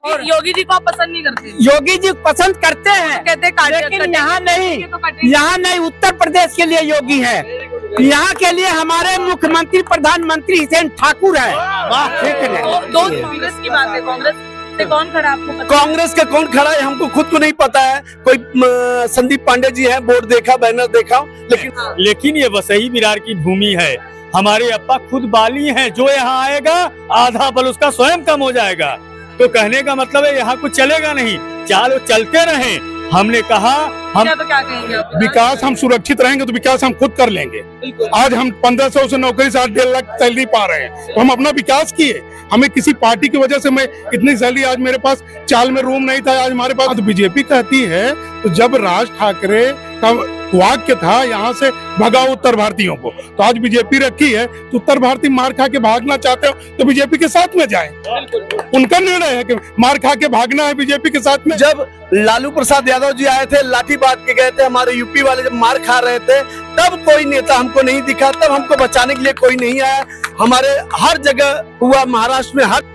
और योगी जी को आप पसंद नहीं करते? योगी जी पसंद करते हैं, तो कहते हैं लेकिन यहाँ नहीं, उत्तर प्रदेश के लिए योगी है। यहाँ के लिए हमारे मुख्यमंत्री प्रधानमंत्री हुसैन ठाकुर है। दो कांग्रेस की बात है, कांग्रेस से कौन खड़ा आपको पता? कांग्रेस का कौन खड़ा है हमको खुद को नहीं पता है। कोई संदीप पांडे जी है, बोर्ड देखा, बैनर देखा, लेकिन ये वसई विरार की भूमि है। हमारे अप्पा खुद बाली हैं, जो यहाँ आएगा आधा बल उसका स्वयं कम हो जाएगा। तो कहने का मतलब है यहाँ कुछ चलेगा नहीं, चालो चलते रहें। हमने कहा हम तो क्या कहेंगे आप? विकास हम सुरक्षित रहेंगे तो विकास हम खुद कर लेंगे। आज हम 1500 से नौकरी से 8-1.5 लाख सैलरी पा रहे हैं, तो हम अपना विकास किए। हमें किसी पार्टी की वजह से मैं इतनी सैलरी, आज मेरे पास चाल में रूम नहीं था, आज हमारे पास। तो बीजेपी कहती है, तो जब राज ठाकरे का वाक्य था यहाँ से भगाओ उत्तर भारतीयों को, तो आज बीजेपी रखी है। तो उत्तर भारतीय मार खा के भागना चाहते हो तो बीजेपी के साथ में जाएं। उनका निर्णय है कि मार खा के भागना है बीजेपी के साथ में। जब लालू प्रसाद यादव जी आए थे, लाठी बांध के गए थे, हमारे यूपी वाले जब मार खा रहे थे, तब कोई नेता हमको नहीं दिखा, तब हमको बचाने के लिए कोई नहीं आया। हमारे हर जगह हुआ, महाराष्ट्र में हर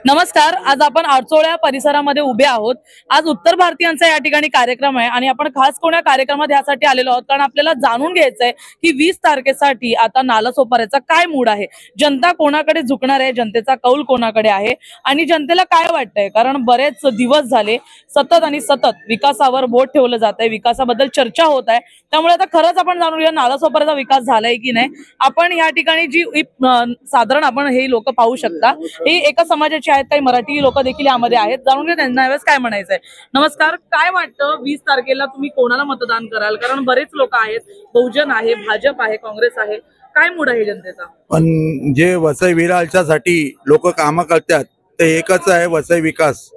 नमस्कार, आज आपण आरचोळ्या परिसरामध्ये उभे आहोत। आज उत्तर भारतीयांचा या ठिकाणी कार्यक्रम आहे आणि आपण खास कोण्या कार्यक्रमात यासाठी आलेलो आहोत कारण आपल्याला जाणून घ्यायचंय की 20 तारखेसाठी आता नालासोपाऱ्याचा काय मूड आहे, जनता कोणाकडे झुकणार आहे, जनतेचा कौल कोणाकडे आहे आणि जनतेला काय वाटतंय। कारण बरेच दिवस झाले सतत आणि सतत विकासावर बोट ठेवलं जात आहे, विकासाबद्दल चर्चा होत आहे। त्यामुळे आता खरंच आपण जाणून घेऊया नालासोपाऱ्याचा विकास झालाय की नाही। आपण या ठिकाणी जी साधारण आपण हे लोक पाहू शकता, हे एका समाजाचे आहेत, काही मराठी लोक देखील यामध्ये आहेत। जाणून घ्या त्यांना यावेळेस काय म्हणायचंय। नमस्कार, काय वाटतं 20 तारखेला तुम्ही कोणाला मतदान कराल? कारण बरेच लोक आहेत, बहुजन आहे, भाजप आहे, काँग्रेस आहे, काय मूड आहे जनतेचा? पण जे वसई विरारच्यासाठी लोक कामं करतात ते एकच आहे, वसई विकास।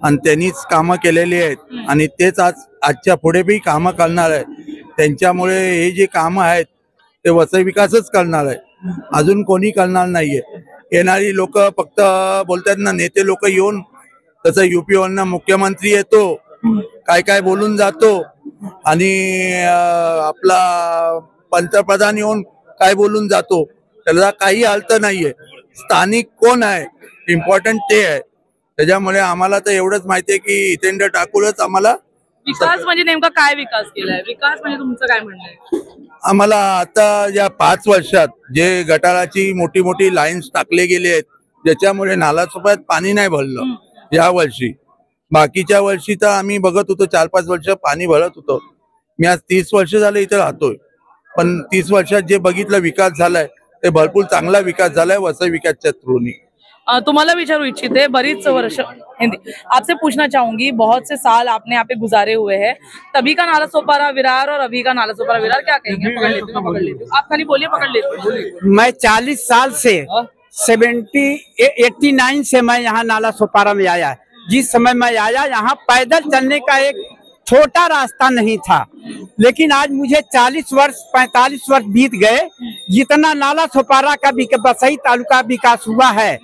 आणि त्यांनीच कामं केलेली आहेत आणि तेच आजच्या पुढे बी कामं करणार आहे। त्यांच्यामुळे हे जे कामं आहेत ते वसई विकासच करणार आहे, अजून कोणी करणार नाहीये। येणारी लोक फक्त बोलतात ना, नेते लोक येऊन, तसं युपी वरनं मुख्यमंत्री येतो, काय काय बोलून जातो आणि आपला पंतप्रधान येऊन काय बोलून जातो, त्याला काही अर्थ नाहीये। स्थानिक कोण आहे इम्पॉर्टंट ते आहे। त्याच्यामुळे आम्हाला तर एवढंच माहितीये की हितेंद्र ठाकूरच आम्हाला। विकास म्हणजे नेमका काय विकास केलाय? विकास म्हणजे तुमचं काय म्हणणं आहे? आम्हाला आता या 5 वर्षात जे गटाराची मोठी मोठी लाईन्स टाकले गेले आहेत, ज्याच्यामुळे नालासोपाऱ्यात पाणी नाही भरलं या वर्षी। बाकीच्या वर्षी तर आम्ही बघत होतो 4-5 वर्ष पाणी भरत होतो। मी आज 30 वर्ष झाले इथे राहतोय, पण 30 वर्षात जे बघितलं विकास झालाय ते भरपूर चांगला विकास झालाय वसई विकासच्या थ्रूनी। तुम्हाला विचारू इच्छिते, बरीच वर्ष हिंदी आपसे पूछना चाहूंगी, बहुत से साल आपने यहाँ पे गुजारे हुए हैं, तभी का नालासोपारा विरार और अभी का नालासोपारा विरार क्या कहेंगे? पकड़ लेती हूँ, पकड़ लेती हूँ, आप खाली बोलिए, पकड़ लेती हूँ। मैं 40 साल से 89 से मैं यहाँ नालासोपारा में आया। जिस समय मैं आया यहाँ पैदल चलने का एक छोटा रास्ता नहीं था, लेकिन आज मुझे 40 वर्ष 45 वर्ष बीत गए, जितना नालासोपारा का वसई तालुका विकास हुआ है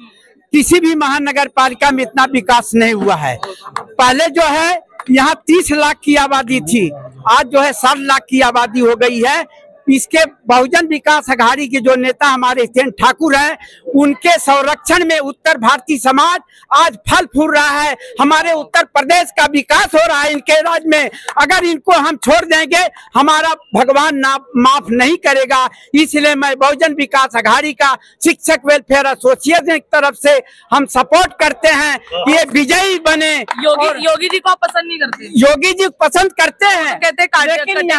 किसी भी महानगर पालिका में इतना विकास नहीं हुआ है। पहले जो है यहाँ 30 लाख की आबादी थी, आज जो है 60 लाख की आबादी हो गई है। इसके बहुजन विकास अघाड़ी के जो नेता हमारे हुसैन ठाकुर हैं, उनके संरक्षण में उत्तर भारतीय समाज आज फल फूल रहा है। हमारे उत्तर प्रदेश का विकास हो रहा है इनके राज में। अगर इनको हम छोड़ देंगे, हमारा भगवान माफ नहीं करेगा। इसलिए मैं बहुजन विकास अघाड़ी का शिक्षक वेलफेयर एसोसिएशन की तरफ से हम सपोर्ट करते हैं कि ये विजयी बने। योगी जी को आप पसंद नहीं करते? योगी जी पसंद करते हैं, तो कहते हैं, लेकिन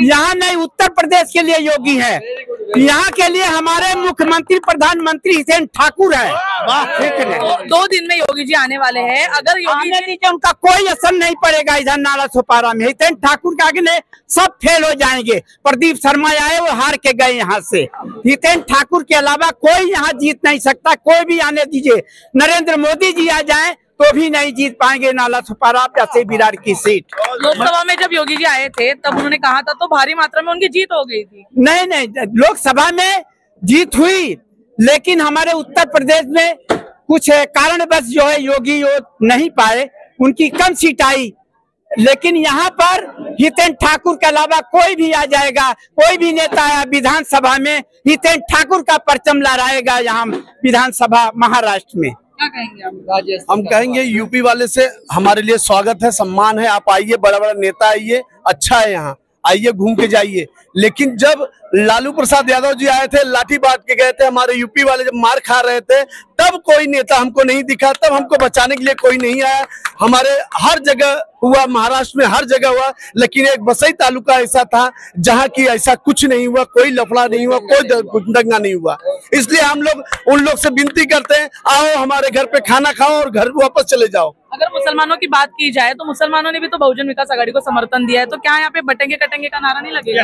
यहाँ नहीं, उत्तर प्रदेश के लिए योगी है। यहाँ के लिए हमारे मुख्यमंत्री प्रधानमंत्री हुसैन ठाकुर है। तो 2 दिन में योगी जी आने वाले हैं, अगर योगी जी उनका कोई असर नहीं पड़ेगा इधर नालासोपारा में। हुसैन ठाकुर के आगे सब फेल हो जाएंगे। प्रदीप शर्मा आए, वो हार के गए यहाँ से। हुसैन ठाकुर के अलावा कोई यहाँ जीत नहीं सकता, कोई भी आने दीजिए। नरेंद्र मोदी जी आ जाएं तो भी नहीं जीत पाएंगे नालासोपारा वसई विरार की सीट। लोकसभा में जब योगी जी आए थे तब उन्होंने कहा था तो भारी मात्रा में उनकी जीत हो गई थी। नहीं, लोकसभा में जीत हुई, लेकिन हमारे उत्तर प्रदेश में कुछ कारणवश जो है योगी नहीं पाए, उनकी कम सीट आई। लेकिन यहाँ पर हितेन ठाकुर के अलावा कोई भी आ जाएगा, कोई भी नेता आया विधानसभा में, हितेन ठाकुर का परचम लहराएगा यहाँ विधानसभा महाराष्ट्र में। क्या कहेंगे आप राजेश? हम कहेंगे यूपी वाले से हमारे लिए स्वागत है, सम्मान है, आप आइए, बड़ा बड़ा नेता आइए, अच्छा है, यहाँ आइए, घूम के जाइए। लेकिन जब लालू प्रसाद यादव जी आए थे, लाठी बांट के गए थे, हमारे यूपी वाले जब मार खा रहे थे, तब कोई नेता हमको नहीं दिखा, तब हमको बचाने के लिए कोई नहीं आया। हमारे हर जगह हुआ, महाराष्ट्र में हर जगह हुआ, लेकिन एक वसई तालुका ऐसा था जहाँ की ऐसा कुछ नहीं हुआ, कोई लफड़ा नहीं हुआ, कोई दंगा नहीं हुआ। इसलिए हम लोग उन लोग से विनती करते हैं, आओ हमारे घर पे खाना खाओ और घर वापस चले जाओ। अगर मुसलमानों की बात की जाए तो मुसलमानों ने भी तो बहुजन विकास आघाड़ी को समर्थन दिया है, तो क्या यहाँ पे बटेंगे कटेंगे का नारा नहीं लगेगा?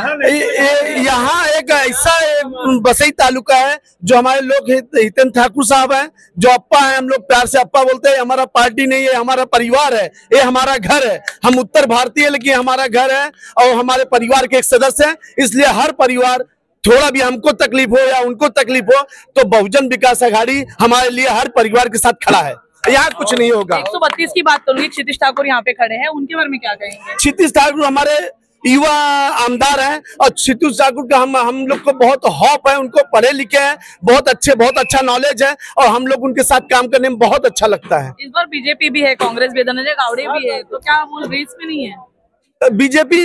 यहाँ एक ऐसा वसई तालुका है जो हमारे लोग हितेन ठाकुर साहब हैं, जो अप्पा है, हम लोग प्यार से अप्पा बोलते हैं। हमारा पार्टी नहीं है, हमारा परिवार है, ये हमारा घर है। हम उत्तर भारतीय, लेकिन हमारा घर है और हमारे परिवार के एक सदस्य हैं। इसलिए हर परिवार, थोड़ा भी हमको तकलीफ हो या उनको तकलीफ हो, तो बहुजन विकास आघाड़ी हमारे लिए हर परिवार के साथ खड़ा है, यहाँ कुछ नहीं होगा। 132 की बात करूंगी, क्षितिज ठाकुर यहाँ पे खड़े हैं, उनके बारे में क्या कहेंगे? क्षितिज ठाकुर हमारे युवा आमदार हैं और क्षितिज ठाकुर का हम लोग को बहुत हौफ है, उनको पढ़े लिखे हैं, बहुत अच्छा नॉलेज है और हम लोग उनके साथ काम करने में बहुत अच्छा लगता है। इस बार बीजेपी भी है, कांग्रेस भी है, धनंजय गावड़े भी है, तो क्या वो रेस में नहीं है? बीजेपी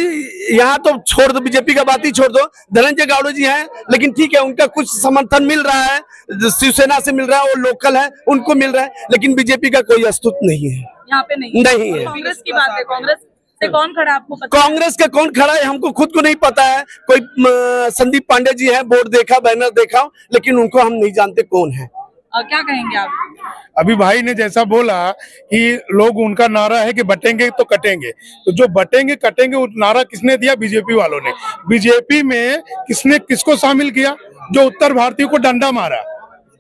यहाँ तो छोड़ दो, बीजेपी का बात ही छोड़ दो। धनंजय गावड़े जी हैं, लेकिन ठीक है, उनका कुछ समर्थन मिल रहा है, शिवसेना से मिल रहा है, वो लोकल है, उनको मिल रहा है, लेकिन बीजेपी का कोई अस्तित्व नहीं है, यहाँ पे नहीं है। कांग्रेस की बात है, कांग्रेस से कौन खड़ा आपको पता है? कांग्रेस का कौन खड़ा है हमको खुद को नहीं पता है। कोई संदीप पांडे जी है, बोर्ड देखा, बैनर देखा, लेकिन उनको हम नहीं जानते कौन है। क्या कहेंगे आप? अभी भाई ने जैसा बोला कि लोग, उनका नारा है कि बटेंगे तो कटेंगे, तो जो बटेंगे कटेंगे वो नारा किसने दिया? बीजेपी वालों ने। बीजेपी में किसने किसको शामिल किया? जो उत्तर भारतीयों को डंडा मारा,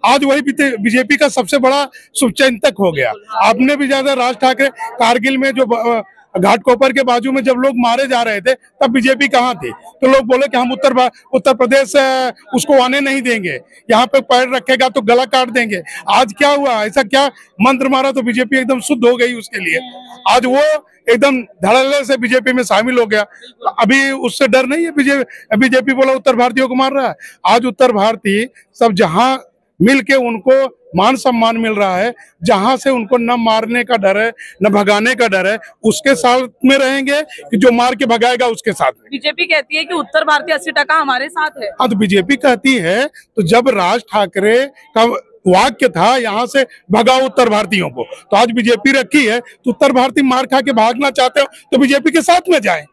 आज वही बीजेपी का सबसे बड़ा शुभचिंतक हो गया। आपने भी ज्यादा राज ठाकरे कारगिल में जो घाटकोपर के बाजू में जब लोग मारे जा रहे थे, तब बीजेपी कहाँ थी? तो लोग बोले कि हम उत्तर प्रदेश उसको आने नहीं देंगे, यहाँ पे पैर रखेगा तो गला काट देंगे। आज क्या हुआ? ऐसा क्या मंत्र मारा तो बीजेपी एकदम शुद्ध हो गई उसके लिए। आज वो एकदम धड़ल्ले से बीजेपी में शामिल हो गया। अभी उससे डर नहीं है। बीजेपी बोला उत्तर भारतीयों को मार रहा है। आज उत्तर भारतीय सब जहां मिल के उनको मान सम्मान मिल रहा है, जहां से उनको न मारने का डर है, न भगाने का डर है, उसके साथ में रहेंगे कि जो मार के भगाएगा उसके साथ में। बीजेपी कहती है कि उत्तर भारतीय 80% हमारे साथ है। हाँ, तो बीजेपी कहती है, तो जब राज ठाकरे का वाक्य था यहाँ से भगाओ उत्तर भारतीयों को, तो आज बीजेपी रखी है, तो उत्तर भारतीय मार खा के भागना चाहते हो तो बीजेपी के साथ में जाएं।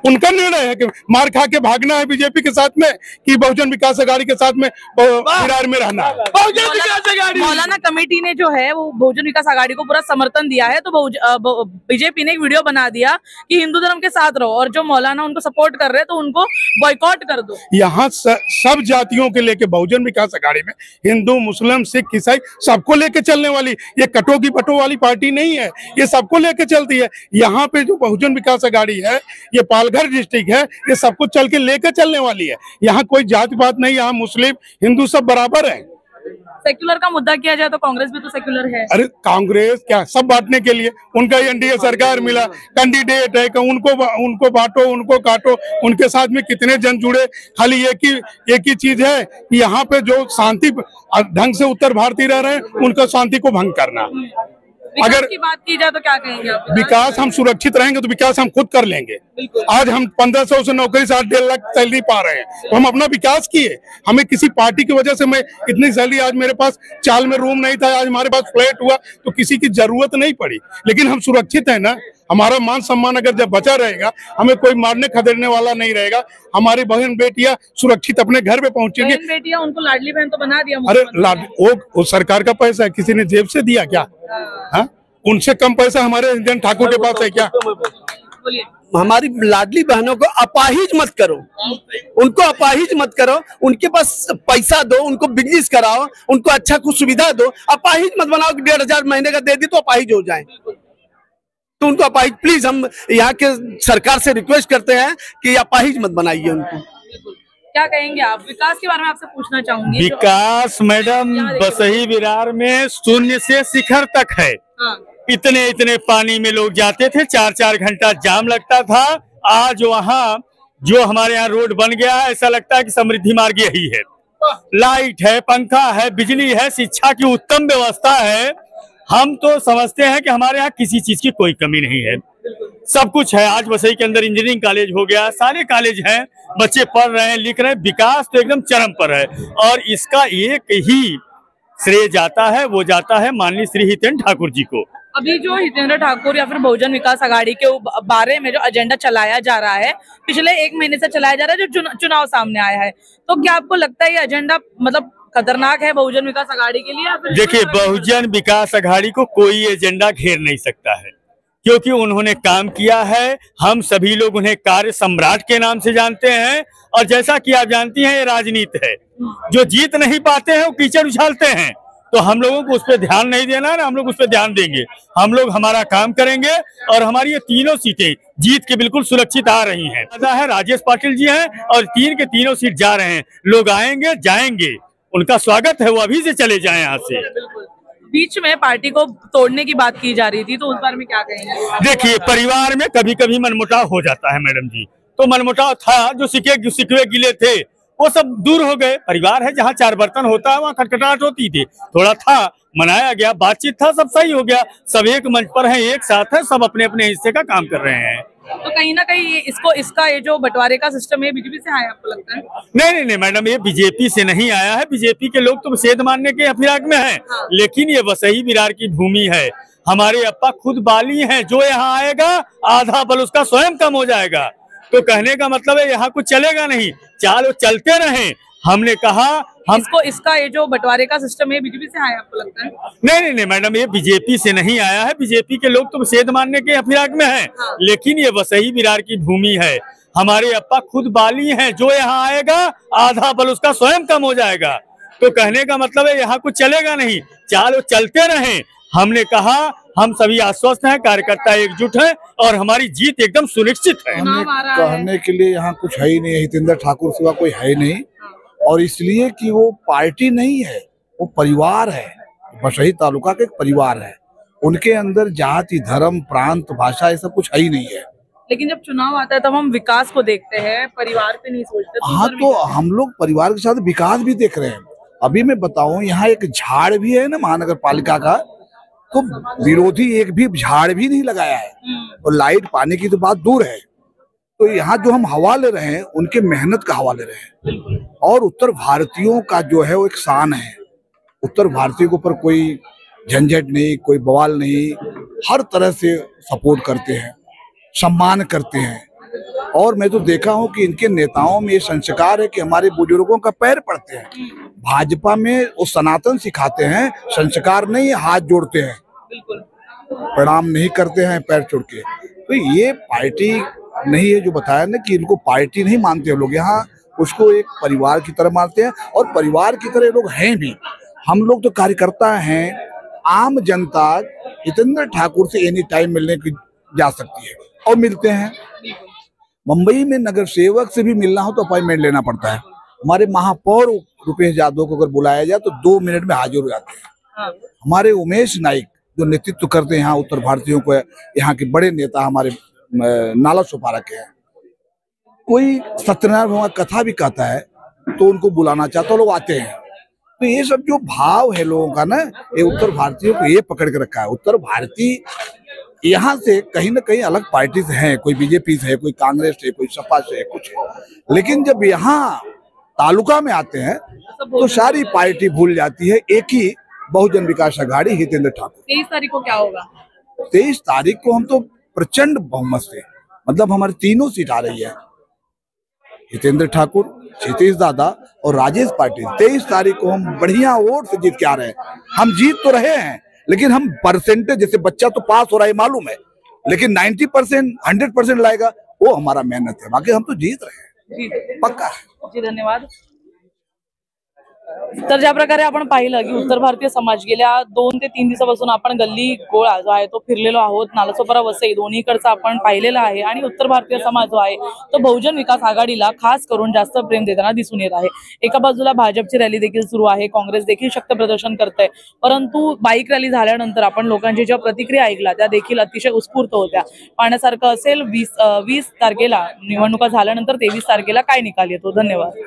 उनका निर्णय है कि मार खा के भागना है बीजेपी के साथ में कि बहुजन विकास आघाड़ी के साथ में विरार में रहना है। मौलाना कमेटी ने जो है वो बहुजन विकास आघाड़ी को पूरा समर्थन दिया है, तो बीजेपी ने एक वीडियो बना दिया कि हिंदू धर्म के साथ रहो और जो मौलाना उनको सपोर्ट कर रहे हैं तो उनको बॉयकॉट कर दो। यहाँ सब जातियों के लेके बहुजन विकास आघाड़ी में हिंदू, मुस्लिम, सिख, ईसाई सबको लेके चलने वाली, ये कटो की पटो वाली पार्टी नहीं है, ये सबको लेके चलती है। यहाँ पे जो बहुजन विकास आघाड़ी है, ये पालघर डिस्ट्रिक्ट है, ये सबको चल के लेके चलने वाली है। यहाँ कोई जाति पात नहीं, यहाँ मुस्लिम हिंदू सब बराबर है। सेक्युलर का मुद्दा किया जाए तो कांग्रेस भी तो सेक्युलर है। अरे कांग्रेस क्या, सब बांटने के लिए उनका एनडीए सरकार मिला, कैंडिडेट है कि उनको बांटो, उनको काटो, उनके साथ में कितने जन जुड़े। खाली एक ही चीज है कि यहाँ पे जो शांति ढंग से उत्तर भारतीय रह रहे हैं, उनका शांति को भंग करना। अगर की बात की जाए तो क्या कहेंगे आप? विकास हम सुरक्षित रहेंगे तो विकास हम खुद कर लेंगे। आज हम 1500 से नौकरी से 8-1.5 लाख सैलरी पा रहे हैं, तो हम अपना विकास किए। हमें किसी पार्टी की वजह से मैं इतनी सैलरी, आज मेरे पास चाल में रूम नहीं था, आज हमारे पास फ्लैट हुआ, तो किसी की जरूरत नहीं पड़ी। लेकिन हम सुरक्षित है ना, हमारा मान सम्मान अगर जब बचा रहेगा, हमें कोई मारने खदेड़ने वाला नहीं रहेगा, हमारी बहन बेटियां सुरक्षित अपने घर पे पहुंचेंगी। बहन बेटियां उनको लाडली बहन तो बना दिया। अरे वो सरकार का पैसा है, किसी ने जेब से दिया क्या? हाँ, उनसे कम पैसा हमारे हितेन ठाकुर के पास है क्या? बोलिए। हमारी लाडली बहनों को अपाहिज मत करो, उनको अपाहिज मत करो, उनके पास पैसा दो, उनको बिजनेस कराओ, उनको अच्छा कुछ सुविधा दो। अपाहिज मत बनाओ कि 1,500 महीने का दे दी तो अपाहिज हो जाए, तो उनको अपाहिज, प्लीज हम यहाँ के सरकार से रिक्वेस्ट करते हैं कि अपाहिज मत बनाइए उनको। क्या कहेंगे आप? विकास के बारे में आपसे पूछना चाहूंगी। विकास मैडम बसही विरार में शून्य से शिखर तक है। इतने इतने पानी में लोग जाते थे, 4-4 घंटा जाम लगता था। आज वहाँ जो हमारे यहाँ रोड बन गया है, ऐसा लगता है कि समृद्धि मार्ग यही है। लाइट है, पंखा है, बिजली है, शिक्षा की उत्तम व्यवस्था है। हम तो समझते हैं कि हमारे यहाँ किसी चीज की कोई कमी नहीं है, सब कुछ है। आज वसई के अंदर इंजीनियरिंग कॉलेज हो गया, सारे कॉलेज हैं, बच्चे पढ़ रहे हैं, लिख रहे हैं, विकास तो एकदम चरम पर है। और इसका एक ही श्रेय जाता है, वो जाता है माननीय श्री हितेंद्र ठाकुर जी को। अभी जो हितेंद्र ठाकुर या फिर बहुजन विकास आघाड़ी के बारे में जो एजेंडा चलाया जा रहा है, पिछले 1 महीने से चलाया जा रहा है, जो चुनाव सामने आया है, तो क्या आपको लगता है ये एजेंडा मतलब खतरनाक है बहुजन विकास आघाड़ी के लिए? या फिर देखिए, बहुजन विकास आघाड़ी को कोई एजेंडा घेर नहीं सकता है, क्योंकि उन्होंने काम किया है। हम सभी लोग उन्हें कार्य सम्राट के नाम से जानते हैं। और जैसा कि आप जानती हैं, ये राजनीति है, जो जीत नहीं पाते हैं वो कीचड़ उछालते हैं। तो हम लोगों को उस पर ध्यान नहीं देना है, हम लोग उस पर ध्यान देंगे। हम लोग हमारा काम करेंगे और हमारी ये तीनों सीटें जीत के बिल्कुल सुरक्षित आ रही हैं। है राजेश पाटिल जी हैं और 3 के तीनों सीट जा रहे हैं। लोग आएंगे, जाएंगे, उनका स्वागत है, वो अभी से चले जाएं यहाँ से। बीच में पार्टी को तोड़ने की बात की जा रही थी, तो उस बारे में क्या कहेंगे? देखिए, परिवार में कभी कभी मनमुटाव हो जाता है मैडम जी, तो मनमुटाव था, जो सिकवे गिले थे वो सब दूर हो गए। परिवार है, जहाँ 4 बर्तन होता है वहाँ खटखटाहट होती थी, थोड़ा था, मनाया गया, बातचीत था, सब सही हो गया। सब एक मंच पर है, एक साथ है, सब अपने अपने हिस्से का काम कर रहे हैं। तो कहीं ना कहीं इसका ये जो बंटवारे का सिस्टम है, बीजेपी से आया आपको लगता है? नहीं मैडम, ये बीजेपी से नहीं आया है। बीजेपी के लोग तो सेध मानने के फिराक में हैं, लेकिन ये वसई विरार की भूमि है। हमारे अप्पा खुद बाली हैं, जो यहाँ आएगा आधा बल उसका स्वयं कम हो जाएगा। तो कहने का मतलब है यहाँ कुछ चलेगा नहीं, चालो चलते रहें। हमने कहा हम इसका ये जो बंटवारे का सिस्टम है, बीजेपी से आया आपको लगता है? नहीं मैडम, ये बीजेपी से नहीं आया है। बीजेपी के लोग तो सेध मानने के फिराक में हैं, लेकिन ये वसई विरार की भूमि है। हमारे अप्पा खुद बाली हैं, जो यहाँ आएगा आधा बल उसका स्वयं कम हो जाएगा। तो कहने का मतलब है यहाँ कुछ चलेगा नहीं, चालो चलते रहें। हमने कहा हम सभी आश्वस्त हैं, कार्यकर्ता एकजुट हैं और हमारी जीत एकदम सुनिश्चित है। कहने के लिए यहाँ कुछ है ही नहीं, हितेंद्र ठाकुर सिवा कोई है नहीं। और इसलिए कि वो पार्टी नहीं है, वो परिवार है, वसई तालुका का एक परिवार है। उनके अंदर जाति, धर्म, प्रांत, भाषा, ये सब कुछ है ही नहीं है। लेकिन जब चुनाव आता है तब हम विकास को देखते हैं, परिवार पे नहीं सोचते। हाँ, तो हम लोग परिवार के साथ विकास भी देख रहे हैं। अभी मैं बताऊं, यहाँ एक झाड़ भी है ना महानगर पालिका का, तो विरोधी एक भी झाड़ भी नहीं लगाया है। और लाइट पानी की तो बात दूर है। तो यहाँ जो हम हवा ले रहे हैं, उनके मेहनत का हवा ले रहे हैं। और उत्तर भारतीयों का जो है वो एक शान है। उत्तर भारतीयों के ऊपर कोई झंझट नहीं, कोई बवाल नहीं, हर तरह से सपोर्ट करते हैं, सम्मान करते हैं। और मैं तो देखा हूँ कि इनके नेताओं में ये संस्कार है कि हमारे बुजुर्गों का पैर पड़ते हैं। भाजपा में वो सनातन सिखाते हैं, संस्कार नहीं, हाथ जोड़ते हैं, प्रणाम नहीं करते हैं, पैर छोड़ के। तो ये पार्टी नहीं है, जो बताया ना कि इनको पार्टी नहीं मानते लोग, यहाँ उसको एक परिवार की तरह मानते हैं। और परिवार की तरह लोग हैं भी। हम लोग तो कार्यकर्ता हैं, आम जनता हितेंद्र ठाकुर से एनी टाइम मिलने की जा सकती है और मिलते हैं। मुंबई में नगर सेवक से भी मिलना हो तो अपॉइंटमेंट लेना पड़ता है। हमारे महापौर रुपेश यादव को अगर बुलाया जाए तो 2 मिनट में हाजिर हो जाते हैं। हमारे उमेश नाइक जो नेतृत्व करते हैं यहाँ उत्तर भारतीयों को, यहाँ के बड़े नेता हमारे नाला सोपारा के हैं। कोई सत्यनारायण भगवान कथा भी कहता है तो उनको बुलाना चाहता, लोग आते हैं। तो ये सब जो भाव है लोगों का ना, ये उत्तर भारतीयों को ये पकड़ के रखा है। उत्तर भारतीय यहाँ से कहीं ना कहीं अलग पार्टी से हैं, कोई बीजेपी से है, कोई कांग्रेस से, कोई सपा से है, कुछ है। लेकिन जब यहाँ तालुका में आते हैं तो सारी पार्टी भूल जाती है। एक ही बहुजन विकास आघाड़ी, हितेंद्र ठाकुर। 23 तारीख को क्या होगा? 23 तारीख को हम तो प्रचंड बहुमत से, मतलब हमारी तीनों सीट आ रही है, हितेंद्र ठाकुर, क्षितिज दादा और राजेश पाटिल। 23 तारीख को हम बढ़िया वोट से जीत के आ रहे हैं। हम जीत तो रहे हैं, लेकिन हम परसेंटेज, जैसे बच्चा तो पास हो रहा है मालूम है, लेकिन 90%, 100% लाएगा, वो हमारा मेहनत है। बाकी हम तो जीत रहे हैं, पक्का है। जी धन्यवाद। तर ज्या प्रकारे आपण पाहिलं की उत्तर भारतीय समाज गेल्या 2 ते 3 दिवसापासून आपण गल्ली गोळा जो आहे तो फिरलेलो आहोत, नालासोपारा वसई दोन्हीकडचा आपण पाहिलेला आहे आणि उत्तर भारतीय समाज जो आहे तो बहुजन विकास आघाडीला खास करून जास्त प्रेम देताना दिसून येत आहे। एका बाजूला भाजपची रॅली देखील सुरू आहे, काँग्रेस देखील शक्त प्रदर्शन करते, परंतु बाईक रॅली झाल्यानंतर आपण लोकांची ज्या प्रतिक्रिया ऐकल्या त्या देखील अतिशय उत्स्फूर्त होत्या। पाहण्यासारखं असेल 20 तारखेला निवडणुका झाल्यानंतर 23 तारखेला काय निकाल येतो। धन्यवाद।